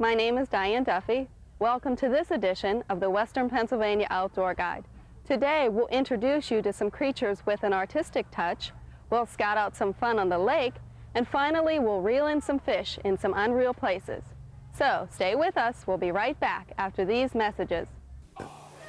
My name is Diane Duffy. Welcome to this edition of the Western Pennsylvania Outdoor Guide. Today we'll introduce you to some creatures with an artistic touch, we'll scout out some fun on the lake, and finally we'll reel in some fish in some unreal places. So stay with us, we'll be right back after these messages.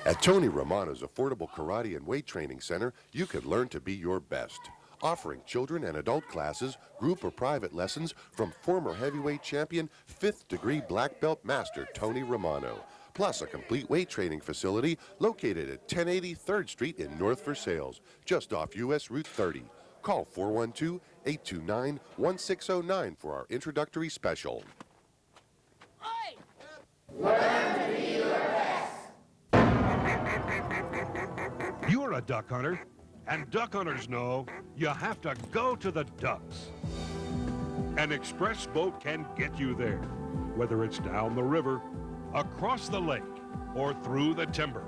At Tony Romano's Affordable Karate and Weight Training Center, you can learn to be your best. Offering children and adult classes, group or private lessons from former heavyweight champion, 5th degree black belt master Tony Romano. Plus a complete weight training facility located at 1080 3rd Street in North Versailles, just off US Route 30. Call 412-829-1609 for our introductory special. Learn to be your best. You're a duck hunter, and duck hunters know you have to go to the ducks. An express boat can get you there, whether it's down the river, across the lake, or through the timber.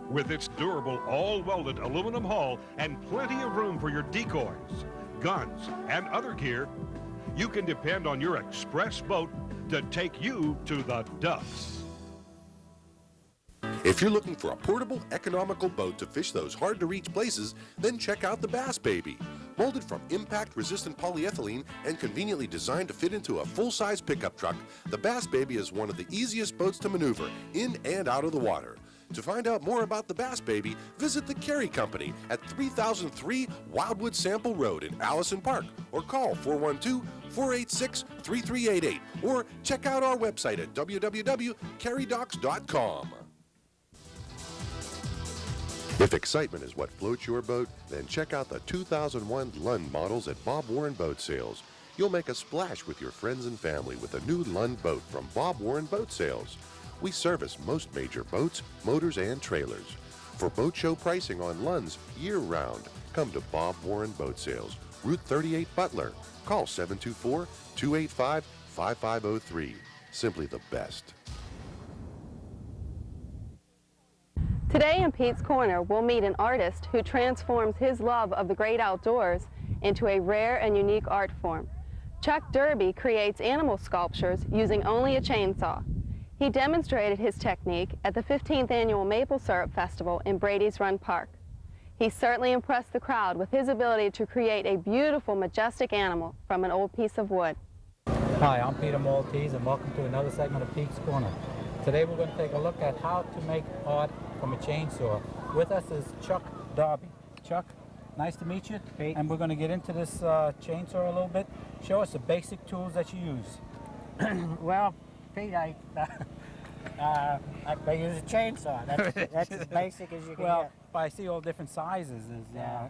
With its durable, all-welded aluminum hull and plenty of room for your decoys, guns, and other gear, you can depend on your express boat to take you to the ducks. If you're looking for a portable, economical boat to fish those hard-to-reach places, then check out the Bass Baby. Molded from impact-resistant polyethylene and conveniently designed to fit into a full-size pickup truck, the Bass Baby is one of the easiest boats to maneuver in and out of the water. To find out more about the Bass Baby, visit the Carry Company at 3003 Wildwood Sample Road in Allison Park, or call 412-486-3388, or check out our website at www.carrydocs.com. If excitement is what floats your boat, then check out the 2001 Lund models at Bob Warren Boat Sales. You'll make a splash with your friends and family with a new Lund boat from Bob Warren Boat Sales. We service most major boats, motors, and trailers. For boat show pricing on Lunds year-round, come to Bob Warren Boat Sales, Route 38 Butler. Call 724-285-5503. Simply the best. Today in Pete's Corner, we'll meet an artist who transforms his love of the great outdoors into a rare and unique art form. Chuck Derby creates animal sculptures using only a chainsaw. He demonstrated his technique at the 15th Annual Maple Syrup Festival in Brady's Run Park. He certainly impressed the crowd with his ability to create a beautiful, majestic animal from an old piece of wood. Hi, I'm Peter Maltese, and welcome to another segment of Pete's Corner. Today we're going to take a look at how to make art from a chainsaw. With us is Chuck Derby. Chuck, nice to meet you. Pete. And we're going to get into this chainsaw a little bit. Show us the basic tools that you use. Well, Pete, I use a chainsaw. That's as basic as you can Well, get. but I see all different sizes.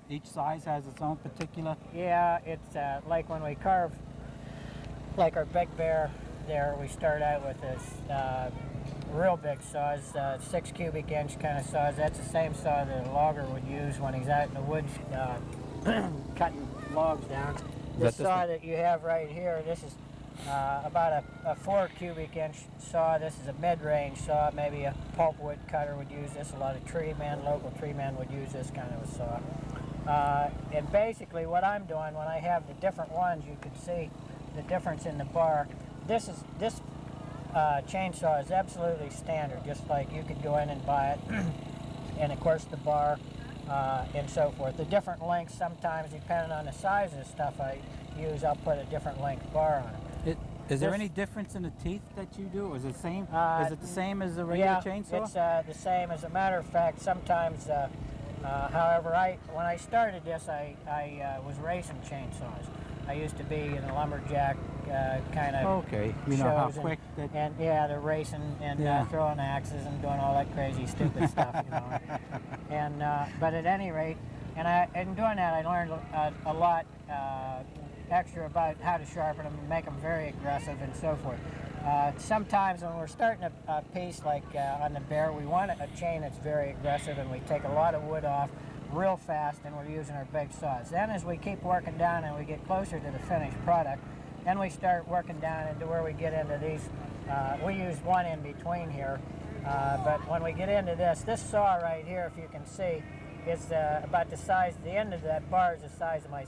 Each size has its own particular... Yeah, it's like when we carve, like our big bear there, we start out with this real big saws, 6 cubic inch kind of saws. That's the same saw that a logger would use when he's out in the woods cutting logs down. This saw that you have right here, this is about a 4 cubic inch saw. This is a mid-range saw. Maybe a pulpwood cutter would use this. A lot of local tree men would use this kind of a saw. And basically what I'm doing when I have the different ones, you can see the difference in the bar. This chainsaw is absolutely standard, just like you could go in and buy it. And of course the bar and so forth. The different lengths, sometimes depending on the size of the stuff I use, I'll put a different length bar on it. Is there any difference in the teeth that you do? Is it the same? Is it the same as a regular chainsaw? It's the same. As a matter of fact, sometimes, however, when I started this, I was racing chainsaws. I used to be in a lumberjack kind of okay. You know how shows quick and yeah, they're racing and throwing axes and doing all that crazy stupid stuff, you know. And but at any rate, in doing that, I learned a lot extra about how to sharpen them and make them very aggressive and so forth. Sometimes when we're starting a piece like on the bear, we want a chain that's very aggressive, and we take a lot of wood off real fast, and we're using our big saws. Then as we keep working down and we get closer to the finished product, then we start working down into where we get into these. We use one in between here, but when we get into this saw right here, if you can see, is about the size, the end of that bar is the size of my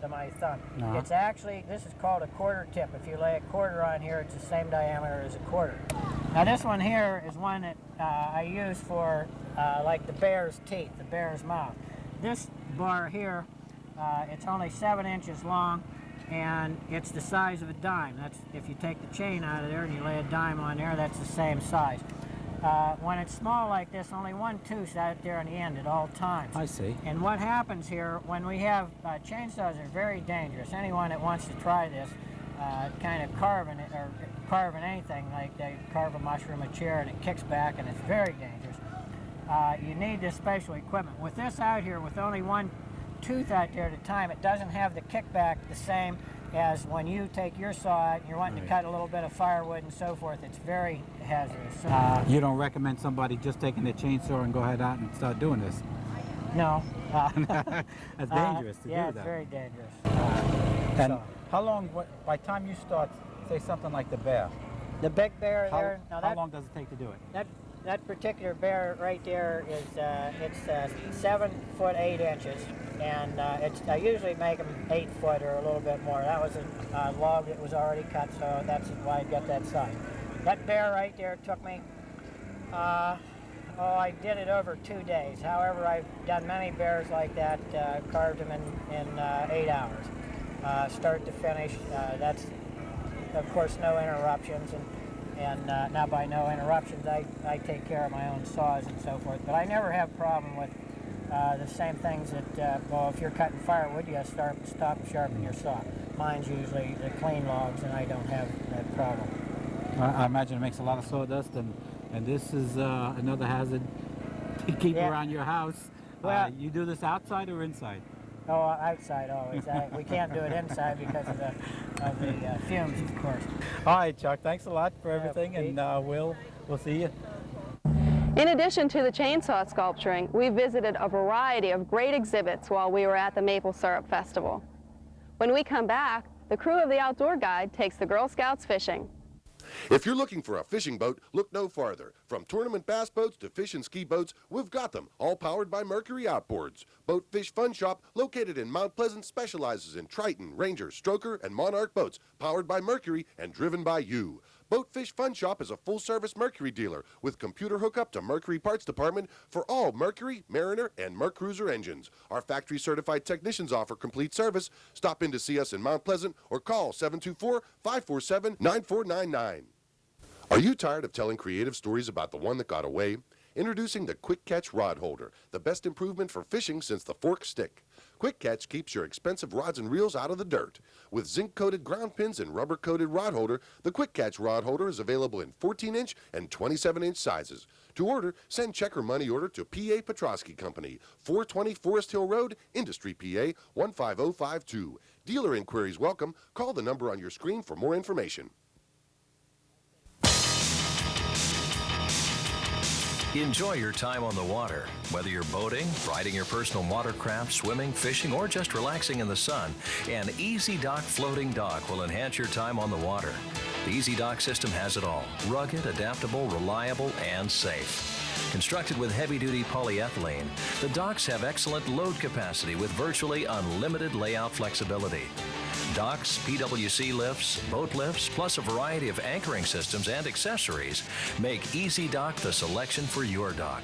to my thumb. Uh-huh. It's actually, this is called a quarter tip. If you lay a quarter on here, it's the same diameter as a quarter. Now this one here is one that I use for like the bear's teeth, the bear's mouth. This bar here, it's only 7 inches long, and it's the size of a dime. That's, if you take the chain out of there and you lay a dime on there, that's the same size. When it's small like this, only one tooth's out there on the end at all times. I see. And what happens here, when we have chainsaws are very dangerous. Anyone that wants to try this, kind of carving it, or carving anything, like they carve a mushroom, a chair, and it kicks back, and it's very dangerous. You need this special equipment. With this out here, with only one tooth out there at a time, it doesn't have the kickback the same as when you take your saw out and you're wanting to cut a little bit of firewood and so forth. It's very hazardous. You don't recommend somebody just taking the chainsaw and go ahead out and start doing this? No. That's dangerous to do that. Yeah, it's very dangerous. And So. how long, by the time you start, say something like the bear, The big bear there, now how long does it take to do it? that particular bear right there is it's 7 foot 8 inches, and I usually make them 8 foot or a little bit more. That was a log that was already cut, so that's why I got that size. That bear right there took me, I did it over 2 days. However, I've done many bears like that, carved them in 8 hours, start to finish. That's, of course, no interruptions, and now by no interruptions, I take care of my own saws and so forth. But I never have a problem with the same things that, well, if you're cutting firewood, you got to stop and sharpen your saw. Mine's usually the clean logs, and I don't have that problem. I imagine it makes a lot of sawdust, and this is another hazard to keep around your house. Well, you do this outside or inside? Oh, outside always. We can't do it inside because of the fumes, of course. All right, Chuck, thanks a lot for everything, Pete. and we'll see you. In addition to the chainsaw sculpturing, we visited a variety of great exhibits while we were at the Maple Syrup Festival. When we come back, the crew of the Outdoor Guide takes the Girl Scouts fishing. If you're looking for a fishing boat, look no farther. From tournament bass boats to fish and ski boats, we've got them, all powered by Mercury Outboards. Boat Fish Fun Shop, located in Mount Pleasant, specializes in Triton, Ranger, Stroker, and Monarch boats, powered by Mercury and driven by you. Boat Fish Fun Shop is a full-service Mercury dealer with computer hookup to Mercury Parts Department for all Mercury, Mariner, and Mercruiser engines. Our factory-certified technicians offer complete service. Stop in to see us in Mount Pleasant or call 724-547-9499. Are you tired of telling creative stories about the one that got away? Introducing the Quick Catch Rod Holder, the best improvement for fishing since the fork stick. Quick Catch keeps your expensive rods and reels out of the dirt. With zinc-coated ground pins and rubber-coated rod holder, the Quick Catch Rod Holder is available in 14-inch and 27-inch sizes. To order, send check or money order to P.A. Petrosky Company, 420 Forest Hill Road, Industry, PA, 15052. Dealer inquiries welcome. Call the number on your screen for more information. Enjoy your time on the water. Whether you're boating, riding your personal watercraft, swimming, fishing, or just relaxing in the sun, an Easy Dock floating dock will enhance your time on the water. The Easy Dock system has it all: rugged, adaptable, reliable, and safe. Constructed with heavy-duty polyethylene, the docks have excellent load capacity with virtually unlimited layout flexibility. Docks, PWC lifts, boat lifts, plus a variety of anchoring systems and accessories make Easy Dock the selection for your dock.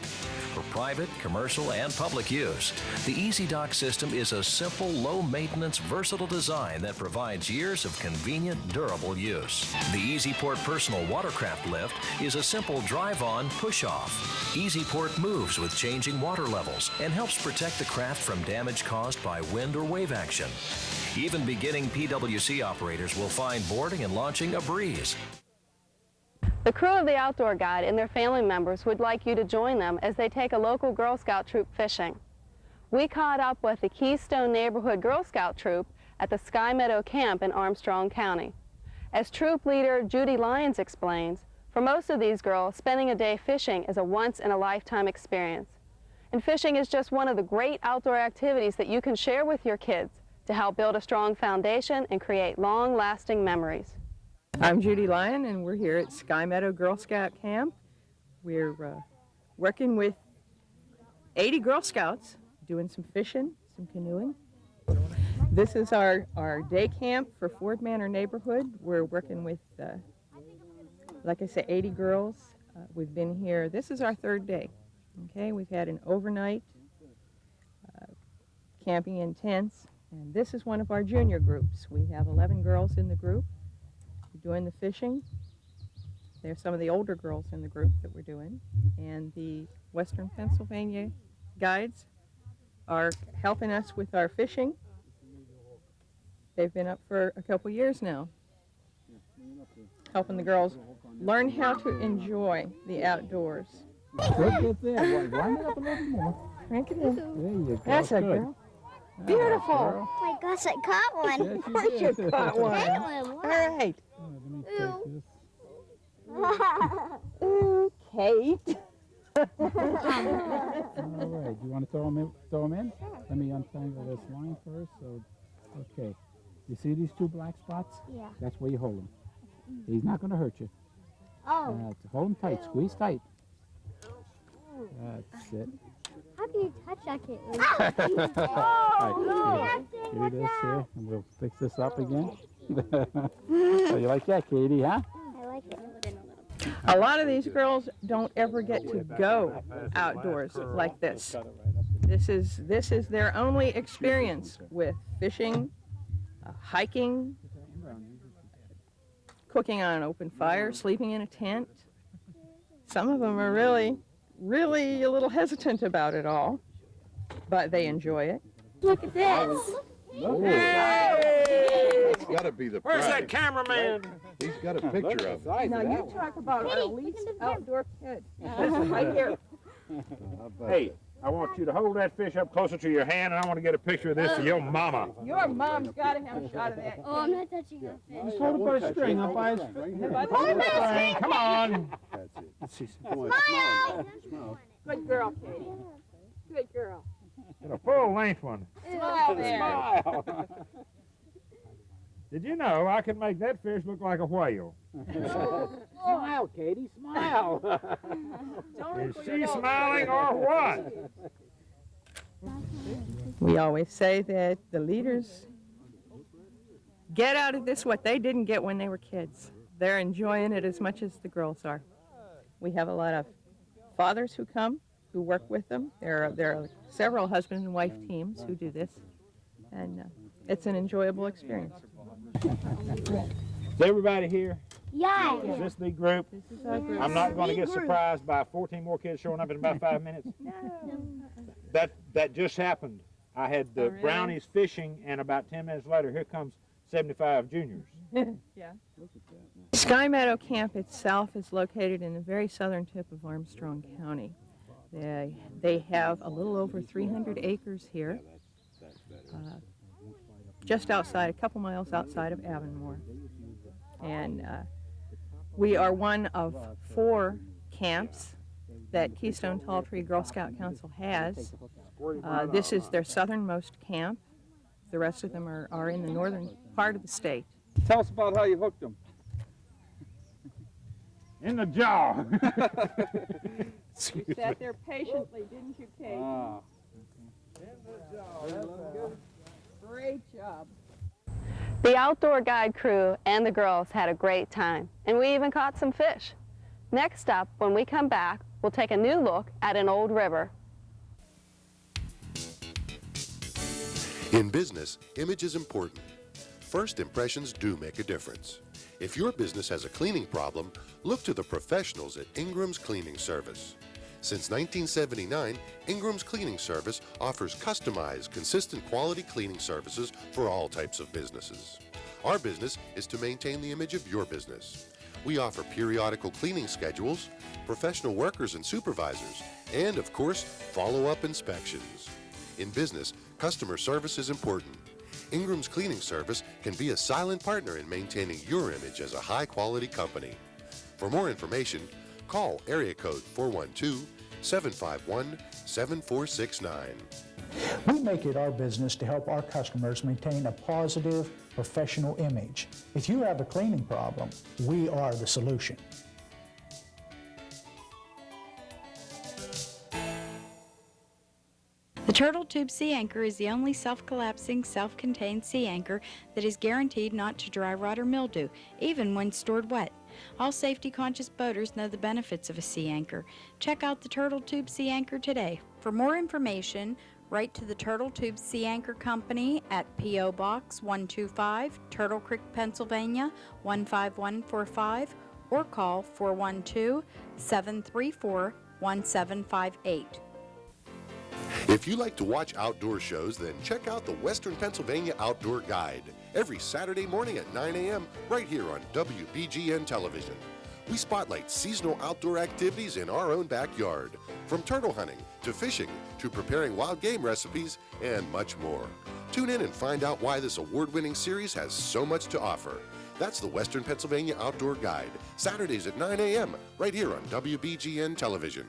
For private, commercial, and public use, the Easy Dock system is a simple, low-maintenance, versatile design that provides years of convenient, durable use. The EasyPort Personal Watercraft Lift is a simple drive-on, push-off. EasyPort moves with changing water levels and helps protect the craft from damage caused by wind or wave action. Even beginning PWC operators will find boarding and launching a breeze. The crew of the Outdoor Guide and their family members would like you to join them as they take a local Girl Scout troop fishing. We caught up with the Keystone Neighborhood Girl Scout troop at the Sky Meadow Camp in Armstrong County. As troop leader Judy Lyons explains, for most of these girls, spending a day fishing is a once-in-a-lifetime experience. And fishing is just one of the great outdoor activities that you can share with your kids to help build a strong foundation and create long-lasting memories. I'm Judy Lyon, and we're here at Sky Meadow Girl Scout Camp. We're working with 80 Girl Scouts, doing some fishing, some canoeing. This is our day camp for Ford Manor neighborhood. We're working with, like I say, 80 girls. We've been here. This is our third day. Okay, we've had an overnight camping in tents, and this is one of our junior groups. We have 11 girls in the group doing the fishing. There's some of the older girls in the group that we're doing, and the Western Pennsylvania guides are helping us with our fishing. They've been up for a couple years now, helping the girls learn how to enjoy the outdoors. Good there. Wind it up a little more. Crank it in. There you go. That's a good. girl. Beautiful. Oh my gosh, I caught one. Of course you caught one. All right. Let me take this. Ooh, Kate. All right. You want to throw them in? Let me untangle this line first. So, okay. You see these two black spots? Yeah. That's where you hold him. He's not going to hurt you. Oh. Hold him tight. Squeeze tight. That's it. How do you touch that kid? Here it is here, and we'll fix this up again. So you like that, Katie, huh? I like it. A lot of these girls don't ever get to go outdoors like this. This is their only experience with fishing, hiking, cooking on an open fire, sleeping in a tent. Some of them are really a little hesitant about it all, but they enjoy it. Look at this. It's got to be the Where's that cameraman? He's got a picture of it. Now you talk about our least outdoor kid. This is right here. Hey, I want you to hold that fish up closer to your hand, and I want to get a picture of this for your mama. Your mom's got to have a shot of that. Oh, I'm not touching that fish. Just hold it by a string up by his String, come on. Let's see. Smile. Good girl, Katie. Good girl. Get a full-length one. Smile there. Did you know I could make that fish look like a whale? Smile, Katie, smile. Is she smiling or what? We always say that the leaders get out of this what they didn't get when they were kids. They're enjoying it as much as the girls are. We have a lot of fathers who come, who work with them. There are several husband and wife teams who do this, and it's an enjoyable experience. Is everybody here? Yeah. Is this the group? This is our group. I'm not going to get surprised by 14 more kids showing up in about 5 minutes. That just happened. I had the really? brownies fishing, and about 10 minutes later, here comes 75 juniors. Yeah. Sky Meadow Camp itself is located in the very southern tip of Armstrong County. They have a little over 300 acres here, just outside, a couple miles outside of Avonmore. And we are one of 4 camps that Keystone Tall Tree Girl Scout Council has. This is their southernmost camp. The rest of them are in the northern part of the state. Tell us about how you hooked them. In the jaw. You sat there patiently, didn't you, Kate? Great job. The outdoor guide crew and the girls had a great time, and we even caught some fish. Next up, when we come back, we'll take a new look at an old river. In business, image is important. First impressions do make a difference. If your business has a cleaning problem, look to the professionals at Ingram's Cleaning Service. Since 1979, Ingram's Cleaning Service offers customized, consistent quality cleaning services for all types of businesses. Our business is to maintain the image of your business. We offer periodical cleaning schedules, professional workers and supervisors, and of course, follow-up inspections. In business, customer service is important. Ingram's Cleaning Service can be a silent partner in maintaining your image as a high-quality company. For more information, call area code 412-751-7469. We make it our business to help our customers maintain a positive, professional image. If you have a cleaning problem, we are the solution. The The Turtle Tube Sea Anchor is the only self-collapsing, self-contained sea anchor that is guaranteed not to dry rot or mildew, even when stored wet. All safety-conscious boaters know the benefits of a sea anchor. Check out the Turtle Tube Sea Anchor today. For more information, write to the Turtle Tube Sea Anchor Company at P.O. Box 125, Turtle Creek, Pennsylvania 15145, or call 412-734-1758. If you like to watch outdoor shows, then check out the Western Pennsylvania Outdoor Guide every Saturday morning at 9 a.m. right here on WBGN television. We spotlight seasonal outdoor activities in our own backyard, from turtle hunting to fishing to preparing wild game recipes and much more. Tune in and find out why this award-winning series has so much to offer. That's the Western Pennsylvania Outdoor Guide, Saturdays at 9 a.m. right here on WBGN television.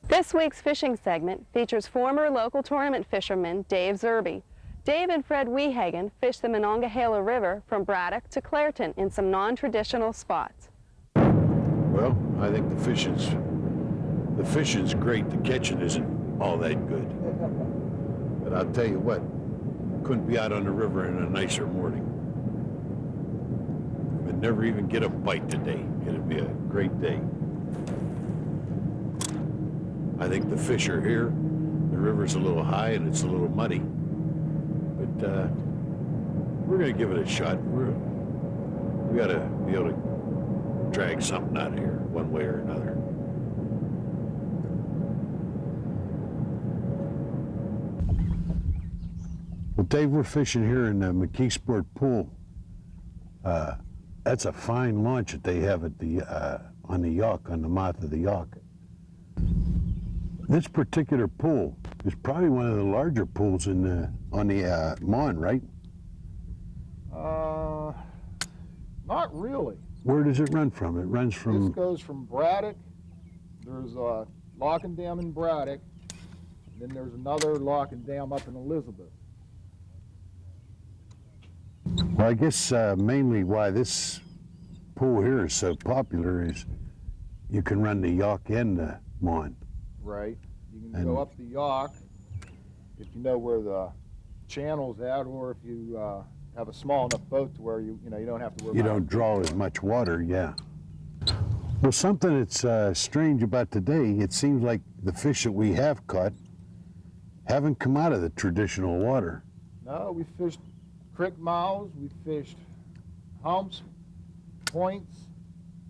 This week's fishing segment features former local tournament fisherman Dave Zerby. Dave and Fred Wehagen fished the Monongahela River from Braddock to Clairton in some non-traditional spots. Well, I think the fishing's great. The catching isn't all that good. But I'll tell you what, couldn't be out on the river in a nicer morning. I'd never even get a bite today. It'd be a great day. I think the fish are here. The river's a little high and it's a little muddy. But we're going to give it a shot. We got to be able to drag something out of here one way or another. Well, Dave, we're fishing here in the McKeesport Pool. That's a fine launch that they have at the on the Yawk, on the mouth of the Yawk. This particular pool is probably one of the larger pools in on the Mon, right? Not really. Where does it run from? It runs from... This goes from Braddock. There's a lock and dam in Braddock. Then there's another lock and dam up in Elizabeth. Well, I guess mainly why this pool here is so popular is you can run the Yawk and the Mon. Right. You can go up the Yawk if you know where the channel's at, or if you have a small enough boat to where you don't have to worry. You about don't draw as much water, yeah. Well, something that's strange about today, it seems like the fish that we have caught haven't come out of the traditional water. No, we fished creek mouths, we fished humps, points,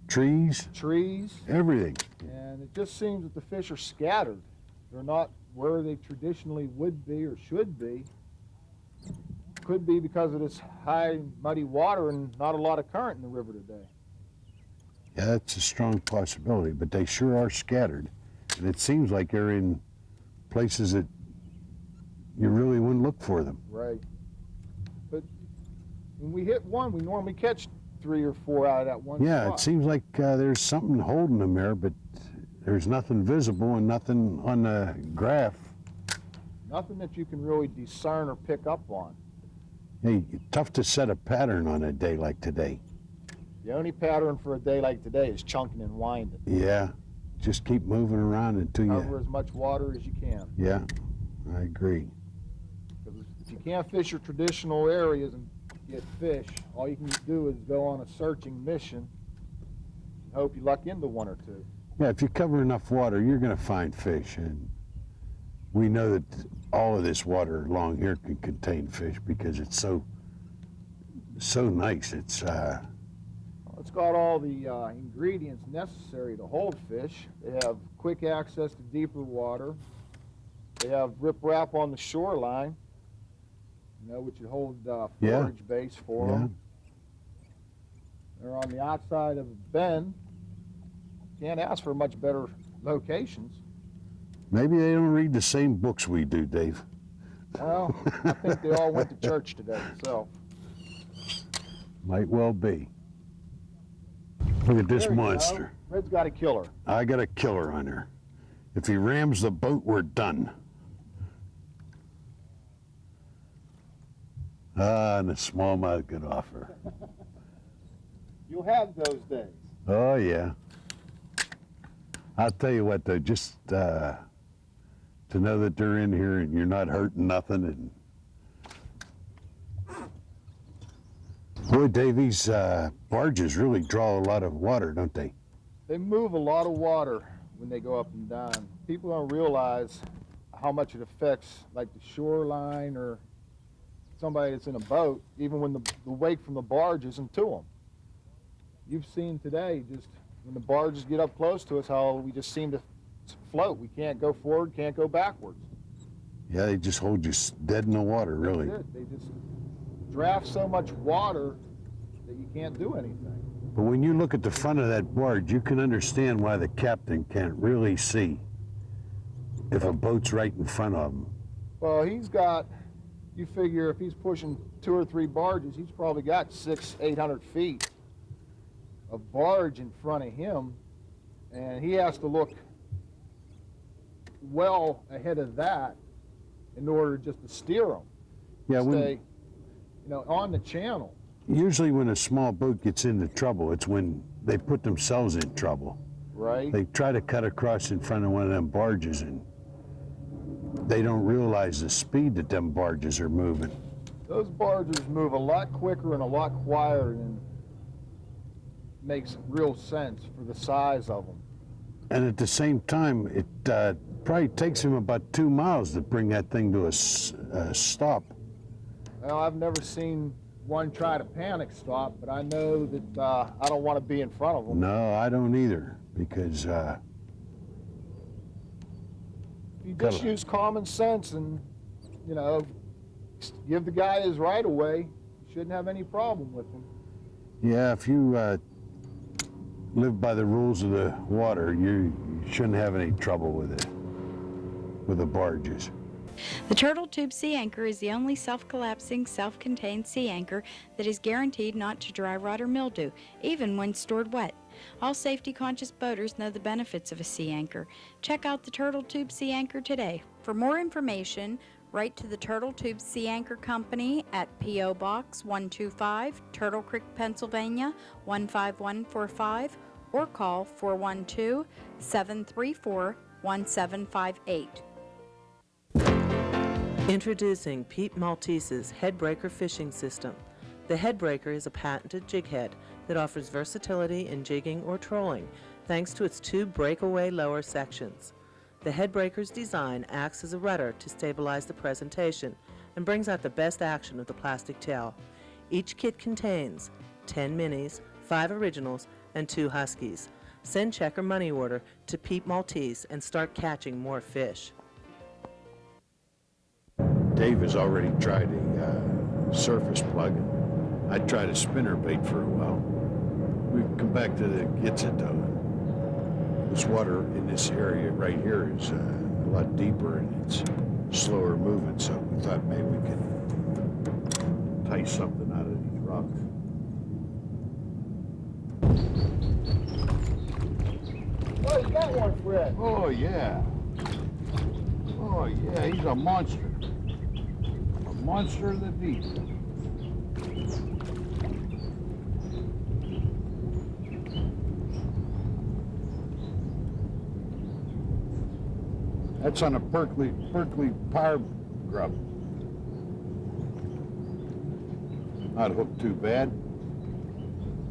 trees, everything. And it just seems that the fish are scattered. They're not where they traditionally would be or should be. Could be because of this high, muddy water and not a lot of current in the river today. Yeah, that's a strong possibility, but they sure are scattered. And it seems like they're in places that you really wouldn't look for them. Right. But when we hit one, we normally catch 3 or 4 out of that one Yeah, spot. it seems like there's something holding them there, but there's nothing visible and nothing on the graph. Nothing that you can really discern or pick up on. Hey, tough to set a pattern on a day like today. The only pattern for a day like today is chunking and winding. Yeah, just keep moving around until you... Cover as much water as you can. Yeah, I agree. Because if you can't fish your traditional areas and get fish, all you can do is go on a searching mission and hope you luck into one or two. Yeah, if you cover enough water, you're going to find fish. And we know that all of this water along here can contain fish because it's so nice. It's It's got all the ingredients necessary to hold fish. They have quick access to deeper water. They have riprap on the shoreline, which would hold forage base for them. They're on the outside of a bend. Can't ask for much better locations. Maybe they don't read the same books we do, Dave. Well, I think they all went to church today, so. Might well be. Look at this There you monster. go. Red's got a killer. I got a killer on her. If he rams the boat, we're done. Ah, and the smallmouth could offer. You'll have those days. Oh, yeah. I'll tell you what, though, just to know that they're in here and you're not hurting nothing. And boy, Dave, these barges really draw a lot of water, don't they? They move a lot of water when they go up and down. People don't realize how much it affects, like the shoreline or somebody that's in a boat, even when the weight from the barge isn't to them. You've seen today, just when the barges get up close to us, how we just seem to float. We can't go forward, can't go backwards. Yeah, they just hold you dead in the water, really. That's it. They just draft so much water that you can't do anything. But when you look at the front of that barge, you can understand why the captain can't really see if a boat's right in front of him. Well, he's got, you figure if he's pushing 2 or 3 barges, he's probably got 600-800 feet of barge in front of him, and he has to look well ahead of that in order just to steer them. Yeah, stay, on the channel. Usually when a small boat gets into trouble, it's when they put themselves in trouble. Right. They try to cut across in front of one of them barges, and they don't realize the speed that them barges are moving. Those barges move a lot quicker and a lot quieter than makes real sense for the size of them. And at the same time, it probably takes him about 2 miles to bring that thing to a stop. Well, I've never seen one try to panic stop, but I know that I don't want to be in front of them. No, I don't either, because if you just use common sense and, give the guy his right of way, you shouldn't have any problem with him. yeah, if you live by the rules of the water, you shouldn't have any trouble with the barges. The Turtle Tube Sea Anchor is the only self-collapsing, self-contained sea anchor that is guaranteed not to dry rot or mildew, even when stored wet. All safety-conscious boaters know the benefits of a sea anchor. Check out the Turtle Tube Sea Anchor today. For more information, write to the Turtle Tube Sea Anchor Company at P.O. Box 125, Turtle Creek, Pennsylvania 15145, or call 412-734-1758. Introducing Pete Maltese's Headbreaker Fishing System. The Headbreaker is a patented jig head that offers versatility in jigging or trolling thanks to its 2 breakaway lower sections. The Headbreaker's design acts as a rudder to stabilize the presentation and brings out the best action of the plastic tail. Each kit contains 10 minis, 5 originals, and 2 huskies. Send check or money order to Pete Maltese and start catching more fish. Dave has already tried a surface plug. I tried a spinner bait for a while. We come back to the gets it though. This water in this area right here is a lot deeper and it's slower moving, so we thought maybe we could tie something out of these rocks. Oh, you got one, Fred. Oh yeah. Oh yeah, he's a monster. Monster of the deep. That's on a Berkeley power grub. Not hooked too bad.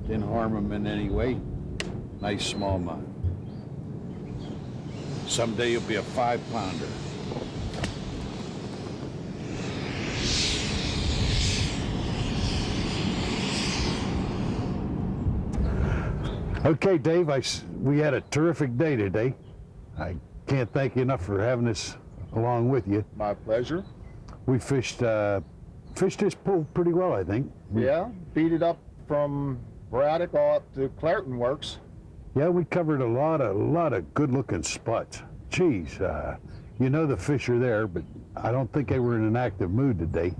Didn't harm him in any way. Nice smallmouth. Someday he'll be a 5-pounder. Okay, Dave, we had a terrific day today. I can't thank you enough for having us along with you. My pleasure. We fished this pool pretty well, I think. Yeah, beat it up from Braddock all up to Clairton Works. Yeah, we covered a lot of good-looking spots. Geez, the fish are there, but I don't think they were in an active mood today.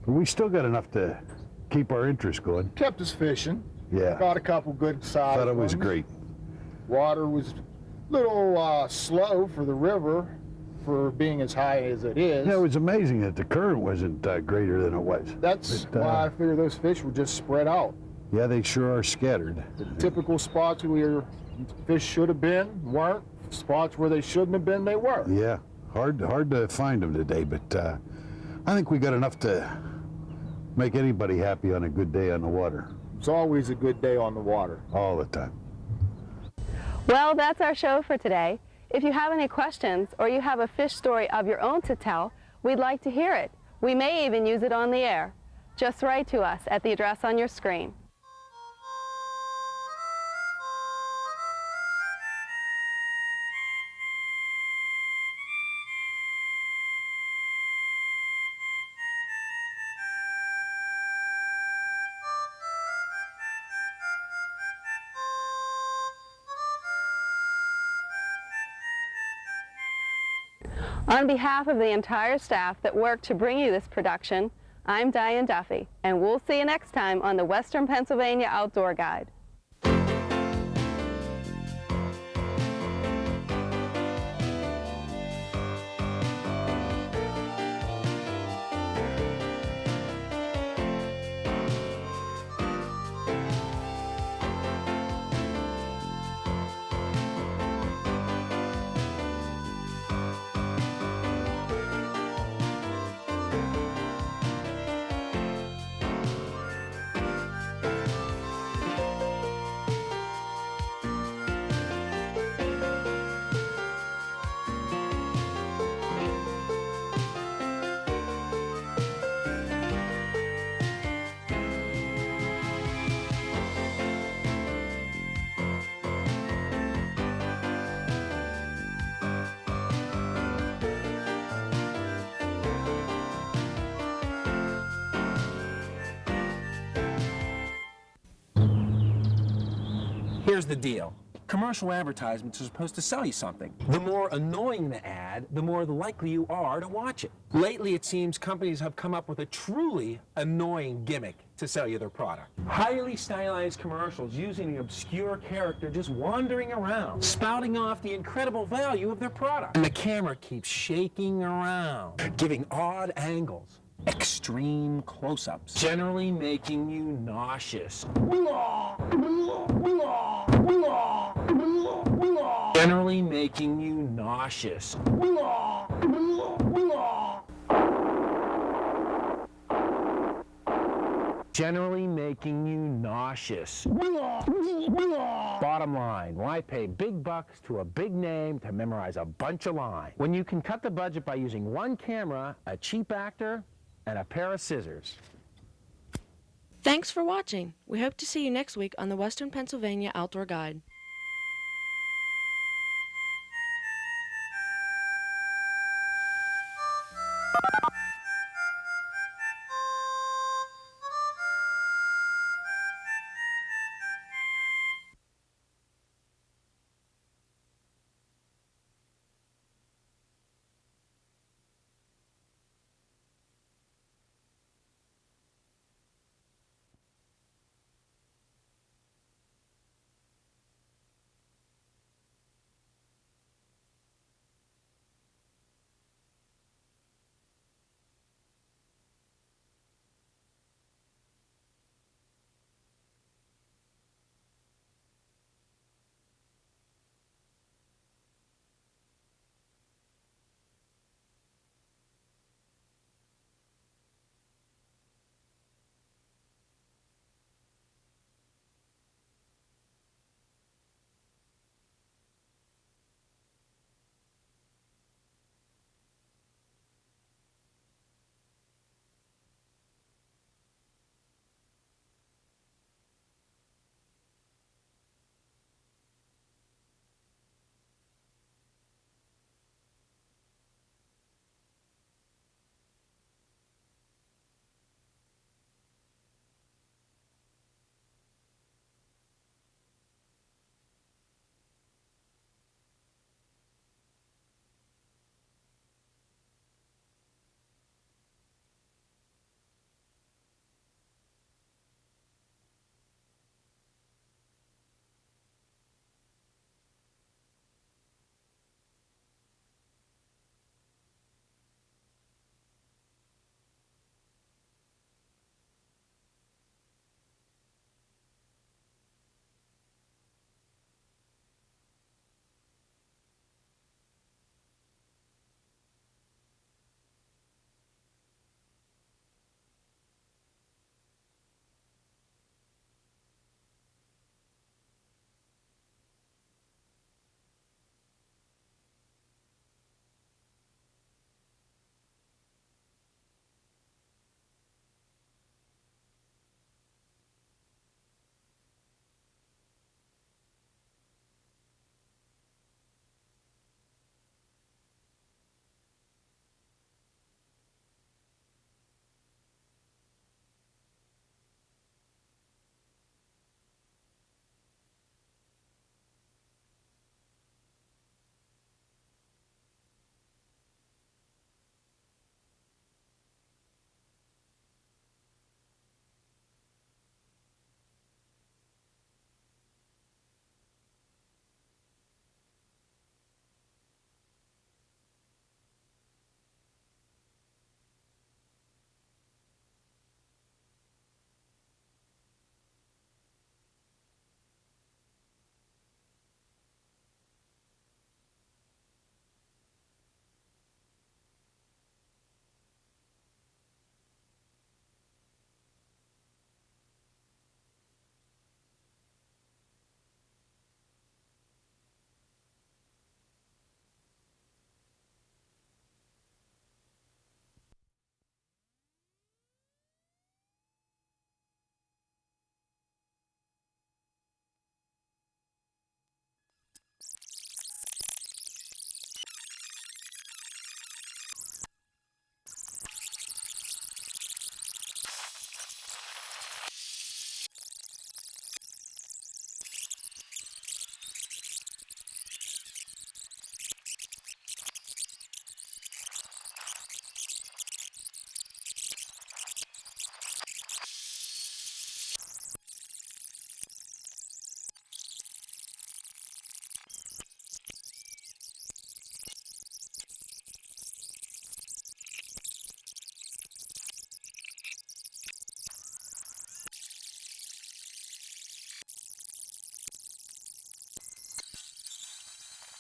But we still got enough to keep our interest going. Kept us fishing. Yeah. Got a couple good size Thought it was ones. great. Water was a little slow for the river for being as high as it is. Yeah, it was amazing that the current wasn't greater than it was. That's why I figure those fish were just spread out. Yeah, they sure are scattered. The typical spots we were Fish should have been, weren't. Spots where they shouldn't have been, they were. Yeah, hard to find them today, but I think we got enough to make anybody happy on a good day on the water. It's always a good day on the water. All the time. Well, that's our show for today. If you have any questions or you have a fish story of your own to tell, we'd like to hear it. We may even use it on the air. Just write to us at the address on your screen. On behalf of the entire staff that worked to bring you this production, I'm Diane Duffy, and we'll see you next time on the Western Pennsylvania Outdoor Guide. Here's the deal. Commercial advertisements are supposed to sell you something. The more annoying the ad, the more likely you are to watch it. Lately, it seems companies have come up with a truly annoying gimmick to sell you their product. Highly stylized commercials using an obscure character just wandering around, spouting off the incredible value of their product. And the camera keeps shaking around, giving odd angles. Extreme close-ups, generally making you nauseous. Generally making you nauseous. Generally making you nauseous. Bottom line, why pay big bucks to a big name to memorize a bunch of lines when you can cut the budget by using one camera, a cheap actor, and a pair of scissors? Thanks for watching. We hope to see you next week on the Western Pennsylvania Outdoor Guide.